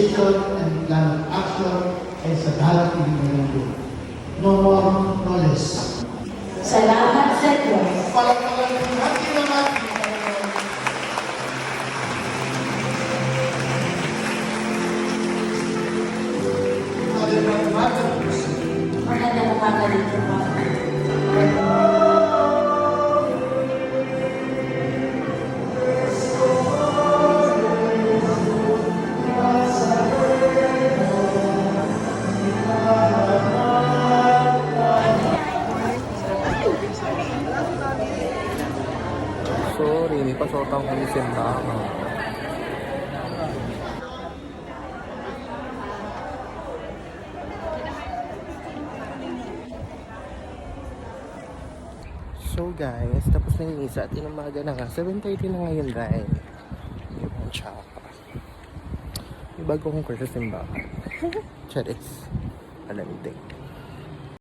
decision and plan of action ay sa darating na mundo. No more, no less. Salamat sa Diyos. Palagpagan ng natin naman. Magandang umaga dito po. Sorry, may pasotang kami simbahan. So guys, tapos na yung isa at inumaga na nga. 7:30 na ngayon dahil yung tsaka. May bago kong course sa simbahan. Charis. Alam din.